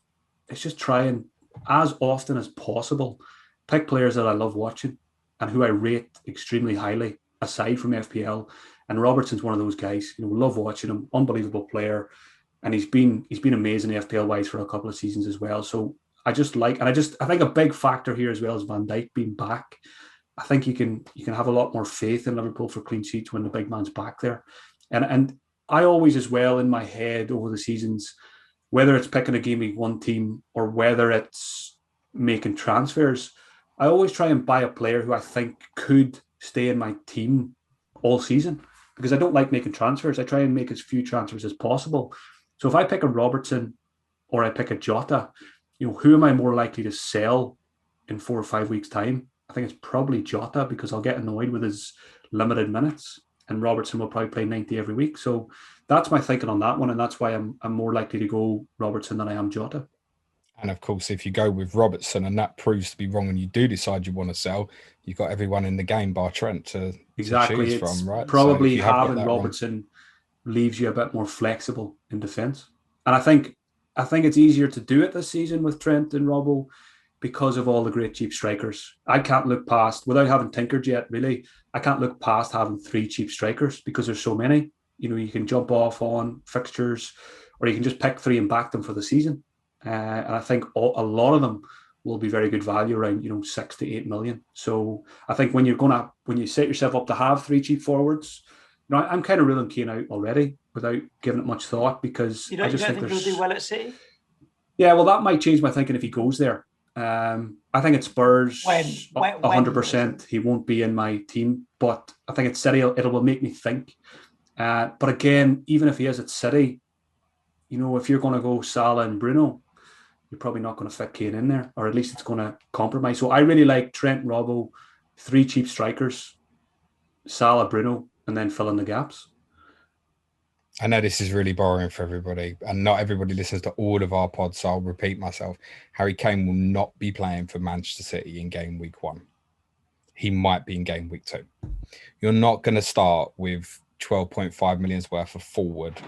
just try and, as often as possible, pick players that I love watching and who I rate extremely highly, aside from FPL. And Robertson's one of those guys. Love watching him, unbelievable player, and he's been amazing FPL wise for a couple of seasons as well. So I think a big factor here as well is Van Dijk being back. I think you can have a lot more faith in Liverpool for clean sheets when the big man's back there, and I always, as well, in my head over the seasons, whether it's picking a game week 1 team or whether it's making transfers, I always try and buy a player who I think could stay in my team all season, because I don't like making transfers. I try and make as few transfers as possible. So if I pick a Robertson or I pick a Jota, who am I more likely to sell in 4 or 5 weeks' time? I think it's probably Jota, because I'll get annoyed with his limited minutes, and Robertson will probably play 90 every week. So that's my thinking on that one, and that's why I'm more likely to go Robertson than I am Jota. And of course, if you go with Robertson and that proves to be wrong and you do decide you want to sell, you've got everyone in the game bar Trent to choose from, right? Probably so having Robertson leaves you a bit more flexible in defence. And I think it's easier to do it this season with Trent and Robbo because of all the great cheap strikers. I can't look past, without having tinkered yet, really, I can't look past having 3 cheap strikers because there's so many. You can jump off on fixtures, or you can just pick 3 and back them for the season. And I think a lot of them will be very good value, around 6 to 8 million. So I think when you set yourself up to have 3 cheap forwards, I'm kind of ruling Kane out already without giving it much thought, because I just think he'll do well at City. Yeah, well, that might change my thinking if he goes there. I think at Spurs, 100%, he won't be in my team. But I think at City, it will make me think. But again, even if he is at City, if you're going to go Salah and Bruno, you're probably not going to fit Kane in there, or at least it's going to compromise. So I really like Trent, Robbo, 3 cheap strikers, Salah, Bruno, and then fill in the gaps. I know this is really boring for everybody, and not everybody listens to all of our pods, so I'll repeat myself. Harry Kane will not be playing for Manchester City in game week 1. He might be in game week 2. You're not going to start with 12.5 million's worth of forward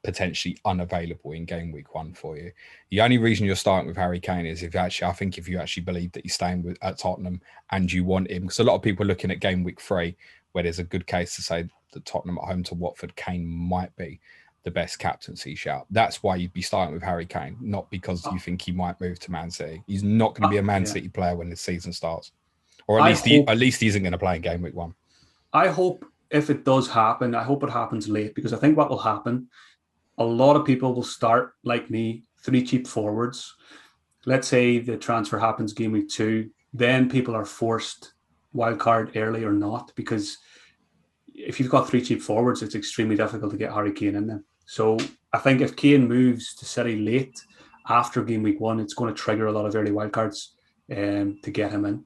potentially unavailable in game week 1 for you. The only reason you're starting with Harry Kane is if you actually believe that he's staying at Tottenham and you want him, because a lot of people are looking at game week 3 where there's a good case to say that Tottenham at home to Watford, Kane might be the best captaincy shout. That's why you'd be starting with Harry Kane, not because you think he might move to Man City. He's not going to be a Man City player when the season starts, or at least he isn't going to play in game week 1. I hope if it does happen, I hope it happens late, because I think what will happen, a lot of people will start like me, 3 cheap forwards. Let's say the transfer happens game week 2, then people are forced wildcard early or not, because if you've got 3 cheap forwards, it's extremely difficult to get Harry Kane in them. So I think if Kane moves to City late after game week 1, it's going to trigger a lot of early wildcards to get him in.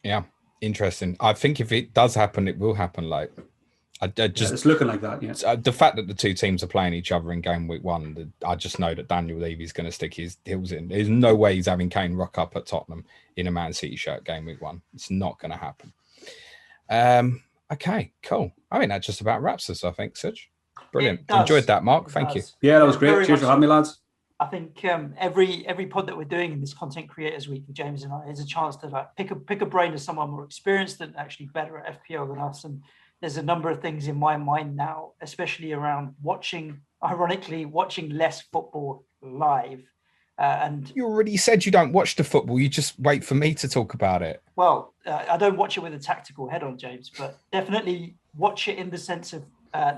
Yeah, interesting. I think if it does happen, it will happen late. It's looking like that. Yeah. The fact that the 2 teams are playing each other in game week 1, I just know that Daniel Levy's going to stick his heels in. There's no way he's having Kane rock up at Tottenham in a Man City shirt game week 1. It's not going to happen. Okay, cool. I mean, that just about wraps us, I think, Such. Brilliant. Enjoyed that, Mark. Thank you. Yeah, that was great. Cheers for having me, lads. I think every pod that we're doing in this Content Creators Week with James and I is a chance to pick a brain of someone more experienced and actually better at FPL than us. And there's a number of things in my mind now, especially around watching less football live. And you already said you don't watch the football. You just wait for me to talk about it. Well, I don't watch it with a tactical head on, James, but definitely watch it in the sense of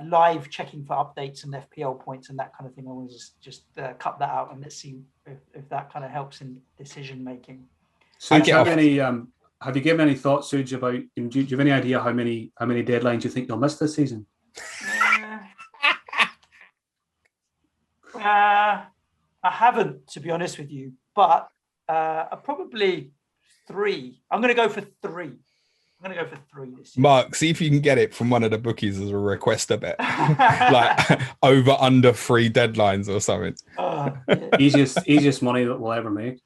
live checking for updates and FPL points and that kind of thing. I want to just cut that out and let's see if that kind of helps in decision making. So, have you given any thought, Suj, about? Do you have any idea how many deadlines you think you'll miss this season? I haven't, to be honest with you, but probably 3. I'm going to go for 3. This year. Mark, see if you can get it from one of the bookies as a request a bit, like over under 3 deadlines or something. Easiest money that we'll ever make.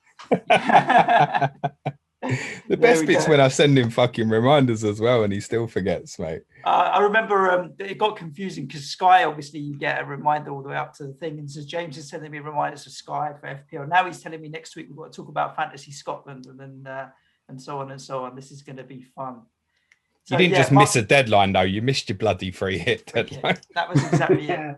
The best bit's when I send him fucking reminders as well and he still forgets, mate. I remember it got confusing because Sky, obviously you get a reminder all the way up to the thing, and so James is sending me reminders of Sky for FPL. Now he's telling me next week we've got to talk about Fantasy Scotland and then and so on and so on. This is going to be fun. So, you didn't miss a deadline though, you missed your bloody 3 hit deadline. Okay. That was exactly it.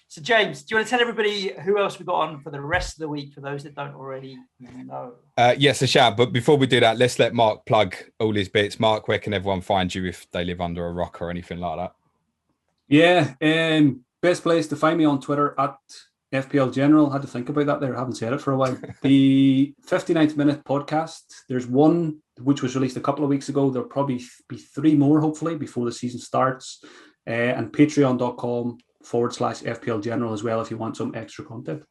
So, James, do you want to tell everybody who else we got on for the rest of the week for those that don't already know? Yes, a shout. But before we do that, let's let Mark plug all his bits. Mark, where can everyone find you if they live under a rock or anything like that? Yeah, best place to find me on Twitter at FPL General. Had to think about that there. I haven't said it for a while. The 59th Minute podcast. There's one which was released a couple of weeks ago. There'll probably be 3 more, hopefully, before the season starts. And patreon.com/FPL General as well if you want some extra content.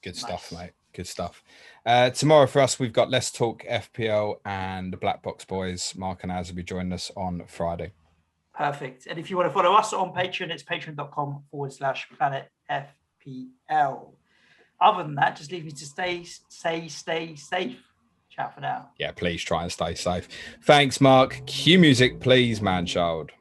Good stuff, mate. Good stuff. Tomorrow for us, we've got Let's Talk FPL and the Black Box Boys. Mark and Az will be joining us on Friday. Perfect. And if you want to follow us on Patreon, it's patreon.com/Planet FPL. Other than that, just leave me to stay safe. Ciao for now. Yeah, please try and stay safe. Thanks, Mark. Cue music, please, man child.